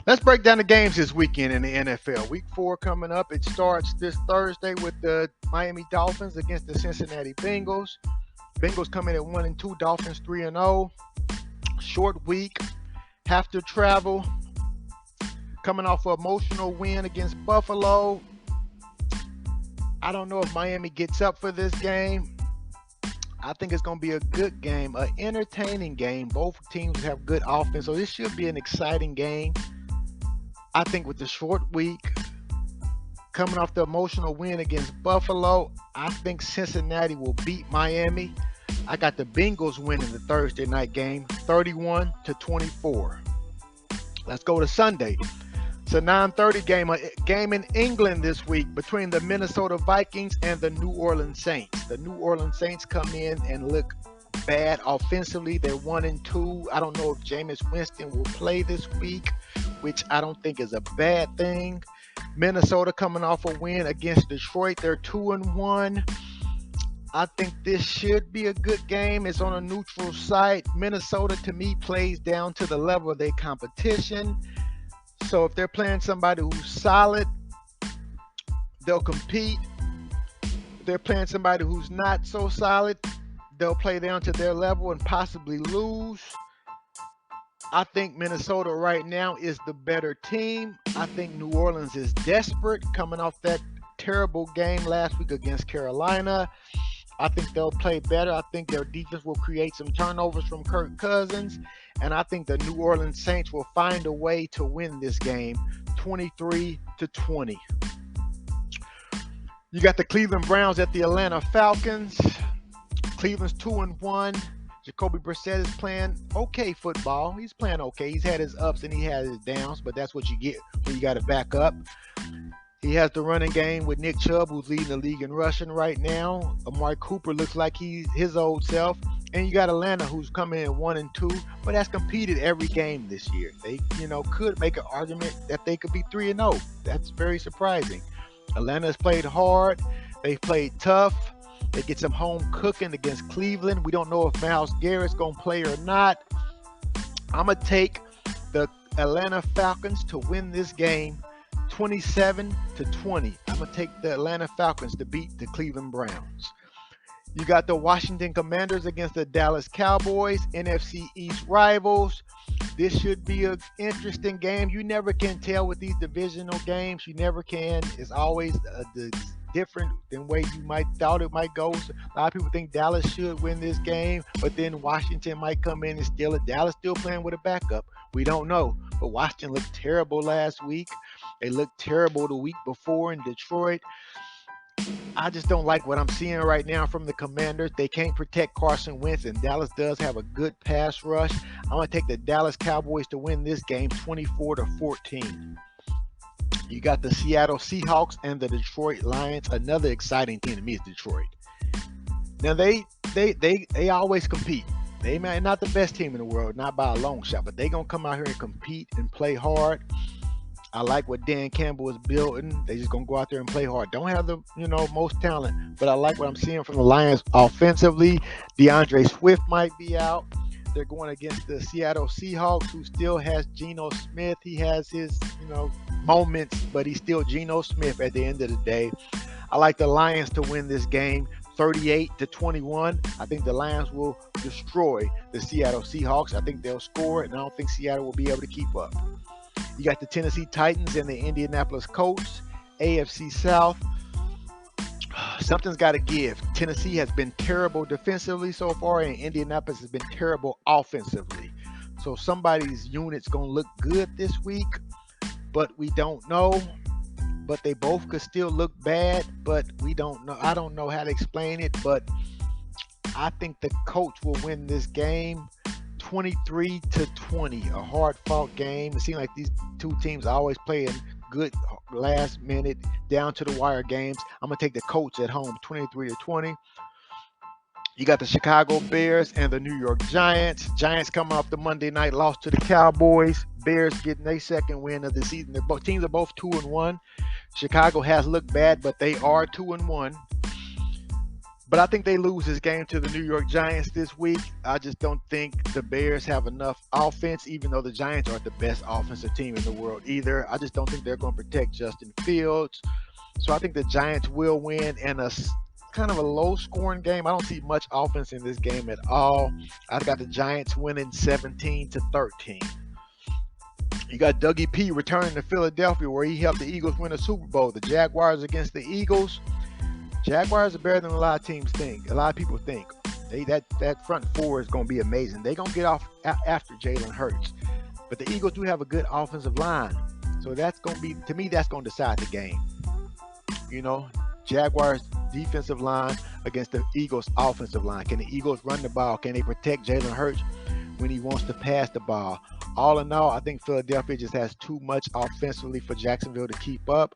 Let's break down the games this weekend in the NFL. Week 4 coming up. It starts this Thursday with the Miami Dolphins against the Cincinnati Bengals. Bengals coming at 1-2, Dolphins 3-0. Short week, have to travel. Coming off an emotional win against Buffalo. I don't know if Miami gets up for this game. I think it's going to be a good game, an entertaining game. Both teams have good offense, so this should be an exciting game. I think with the short week, coming off the emotional win against Buffalo, I think Cincinnati will beat Miami. I got the Bengals winning the Thursday night game, 31-24. Let's go to Sunday. It's a 9:30 game, a game in England this week between the Minnesota Vikings and the New Orleans Saints. The New Orleans Saints come in and look bad offensively. They're 1-2. I don't know if Jameis Winston will play this week, which I don't think is a bad thing. Minnesota coming off a win against Detroit. They're 2-1. I think this should be a good game. It's on a neutral site. Minnesota, to me, plays down to the level of their competition. So if they're playing somebody who's solid, they'll compete. If they're playing somebody who's not so solid, they'll play down to their level and possibly lose. I think Minnesota right now is the better team. I think New Orleans is desperate coming off that terrible game last week against Carolina. I think they'll play better. I think their defense will create some turnovers from Kirk Cousins. And I think the New Orleans Saints will find a way to win this game 23-20. You got the Cleveland Browns at the Atlanta Falcons. Cleveland's 2-1. Jacoby Brissett is playing okay football. He's playing okay. He's had his ups and he had his downs, but that's what you get when you got to back up. He has the running game with Nick Chubb, who's leading the league in rushing right now. Amari Cooper looks like he's his old self. And you got Atlanta, who's coming in 1-2, but has competed every game this year. They, could make an argument that they could be 3-0. That's very surprising. Atlanta has played hard. They've played tough. They get some home cooking against Cleveland. We don't know if Myles Garrett's going to play or not. I'm going to take the Atlanta Falcons to win this game 27-20. I'm going to take the Atlanta Falcons to beat the Cleveland Browns. You got the Washington Commanders against the Dallas Cowboys, NFC East rivals. This should be an interesting game. You never can tell with these divisional games. You never can. It's always different than way you might thought it might go. So a lot of people think Dallas should win this game, but then Washington might come in and steal it. Dallas still playing with a backup. We don't know. But Washington looked terrible last week. They looked terrible the week before in Detroit. I just don't like what I'm seeing right now from the Commanders. They can't protect Carson Wentz, and Dallas does have a good pass rush. I'm going to take the Dallas Cowboys to win this game 24-14. You got the Seattle Seahawks and the Detroit Lions. Another exciting team to me is Detroit. Now, they always compete. They might not the best team in the world, not by a long shot, but they're going to come out here and compete and play hard. I like what Dan Campbell is building. They just going to go out there and play hard. Don't have the, most talent, but I like what I'm seeing from the Lions offensively. DeAndre Swift might be out. They're going against the Seattle Seahawks, who still has Geno Smith. He has his, moments, but he's still Geno Smith at the end of the day. I like the Lions to win this game 38-21. I think the Lions will destroy the Seattle Seahawks. I think they'll score, and I don't think Seattle will be able to keep up. You got the Tennessee Titans and the Indianapolis Colts, AFC South. Something's got to give. Tennessee has been terrible defensively so far, and Indianapolis has been terrible offensively. So somebody's unit's going to look good this week, but we don't know. But they both could still look bad, but we don't know. I don't know how to explain it, but I think the Colts will win this game 23-20, a hard-fought game. It seems like these two teams are always playing good last-minute, down-to-the-wire games. I'm going to take the Colts at home, 23-20. You got the Chicago Bears and the New York Giants. Giants coming off the Monday night loss to the Cowboys. Bears getting their second win of the season. Teams are both 2-1. Chicago has looked bad, but they are 2-1. But I think they lose this game to the New York Giants this week. I just don't think the Bears have enough offense, even though the Giants aren't the best offensive team in the world either. I just don't think they're going to protect Justin Fields. So I think the Giants will win in a kind of a low-scoring game. I don't see much offense in this game at all. I got the Giants winning 17-13. You got Dougie P returning to Philadelphia, where he helped the Eagles win a Super Bowl. The Jaguars against the Eagles. Jaguars are better than a lot of teams think. A lot of people think. That front four is going to be amazing. They're going to get off after Jalen Hurts. But the Eagles do have a good offensive line. So that's going to be, to me, that's going to decide the game. You know, Jaguars defensive line against the Eagles offensive line. Can the Eagles run the ball? Can they protect Jalen Hurts when he wants to pass the ball? All in all, I think Philadelphia just has too much offensively for Jacksonville to keep up.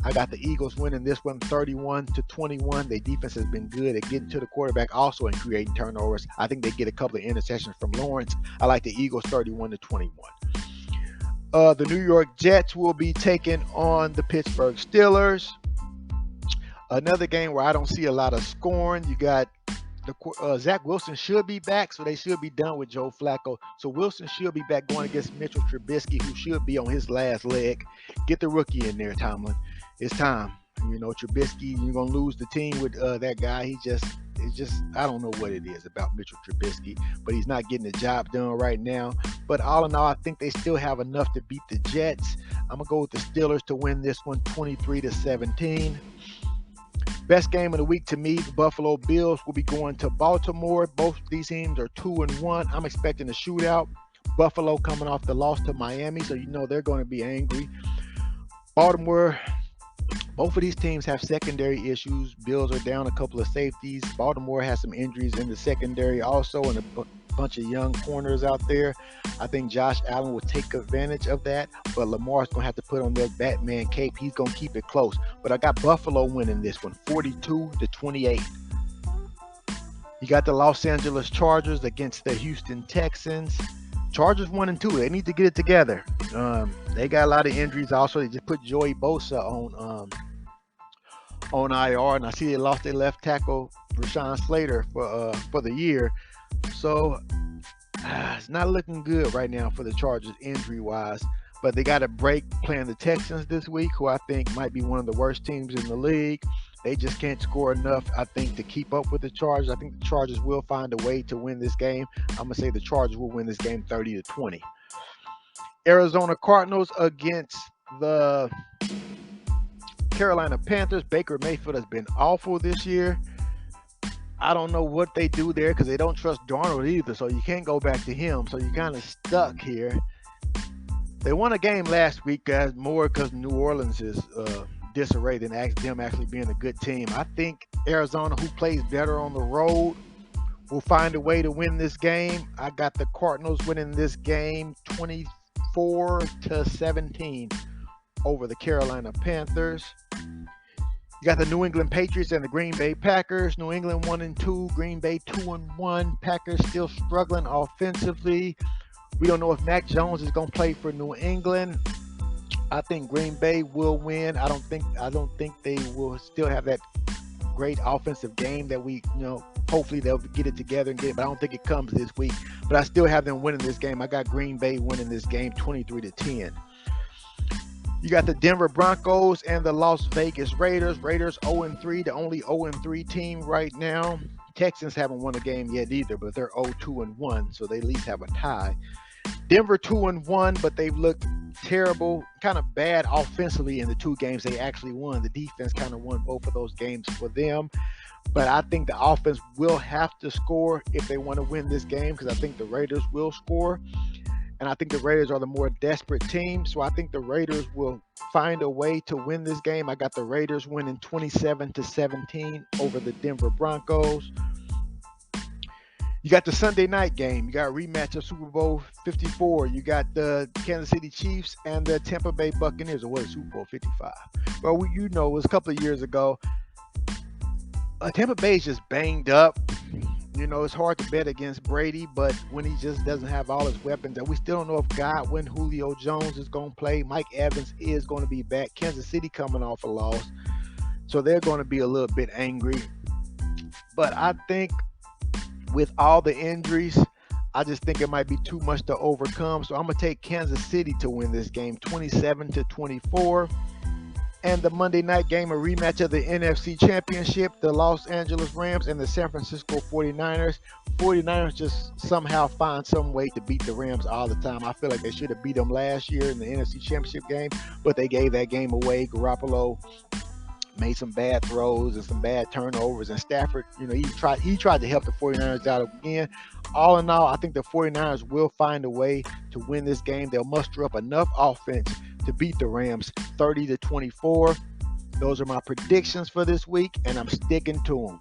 I got the Eagles winning this one 31-21. Their defense has been good at getting to the quarterback, also in creating turnovers. I think they get a couple of interceptions from Lawrence. I like the Eagles 31-21. The New York Jets will be taking on the Pittsburgh Steelers. Another game where I don't see a lot of scoring. You got Zach Wilson should be back, so they should be done with Joe Flacco. So Wilson should be back going against Mitchell Trubisky, who should be on his last leg. Get the rookie in there, Tomlin. It's time. You know, Trubisky, you're going to lose the team with that guy. It's just, I don't know what it is about Mitchell Trubisky, but he's not getting the job done right now. But all in all, I think they still have enough to beat the Jets. I'm going to go with the Steelers to win this one 23-17. Best game of the week to me, the Buffalo Bills will be going to Baltimore. Both these teams are 2-1. I'm expecting a shootout. Buffalo coming off the loss to Miami, so you know they're going to be angry. Baltimore, both of these teams have secondary issues. Bills are down a couple of safeties. Baltimore has some injuries in the secondary also, and a bunch of young corners out there. I think Josh Allen will take advantage of that, but Lamar's going to have to put on that Batman cape. He's going to keep it close. But I got Buffalo winning this one, 42-28. You got the Los Angeles Chargers against the Houston Texans. Chargers 1-2. They need to get it together. They got a lot of injuries also. They just put Joey Bosa on IR, and I see they lost their left tackle, Rashawn Slater, for the year. So it's not looking good right now for the Chargers injury-wise. But they got a break playing the Texans this week, who I think might be one of the worst teams in the league. They just can't score enough, I think, to keep up with the Chargers. I think the Chargers will find a way to win this game. I'm going to say the Chargers will win this game 30-20. Arizona Cardinals against the Carolina Panthers. Baker Mayfield has been awful this year. I don't know what they do there because they don't trust Darnold either, so you can't go back to him. So you're kind of stuck here. They won a game last week, guys, more because New Orleans is disarray than them actually being a good team. I think Arizona, who plays better on the road, will find a way to win this game. I got the Cardinals winning this game 24-17 over the Carolina Panthers. You got the New England Patriots and the Green Bay Packers. New England 1-2, Green Bay 2-1. Packers still struggling offensively. We don't know if Mac Jones is going to play for New England. I think Green Bay will win. I don't think they will still have that great offensive game that we, hopefully they'll get it together and get it, but I don't think it comes this week. But I still have them winning this game. I got Green Bay winning this game 23-10. You got the Denver Broncos and the Las Vegas Raiders. Raiders 0-3, the only 0-3 team right now. Texans haven't won a game yet either, but they're 0-2-1, so they at least have a tie. Denver 2-1, but they've looked terrible, kind of bad offensively in the two games they actually won. The defense kind of won both of those games for them. But I think the offense will have to score if they want to win this game, because I think the Raiders will score. And I think the Raiders are the more desperate team. So I think the Raiders will find a way to win this game. I got the Raiders winning 27-17 over the Denver Broncos. You got the Sunday night game. You got a rematch of Super Bowl 54. You got the Kansas City Chiefs and the Tampa Bay Buccaneers. Or what is Super Bowl 55? Well, it was a couple of years ago. Tampa Bay is just banged up. It's hard to bet against Brady, but when he just doesn't have all his weapons, and we still don't know if Godwin, Julio Jones is going to play. Mike Evans is going to be back. Kansas City coming off a loss, so they're going to be a little bit angry. But I think with all the injuries, I just think it might be too much to overcome. So I'm gonna take Kansas City to win this game, 27-24. And the Monday night game, a rematch of the NFC Championship, the Los Angeles Rams and the San Francisco 49ers. 49ers just somehow find some way to beat the Rams all the time. I feel like they should have beat them last year in the NFC Championship game, but they gave that game away. Garoppolo made some bad throws and some bad turnovers, and Stafford, he tried to help the 49ers out again. All in all, I think the 49ers will find a way to win this game. They'll muster up enough offense to beat the Rams 30-24. Those are my predictions for this week, and I'm sticking to them.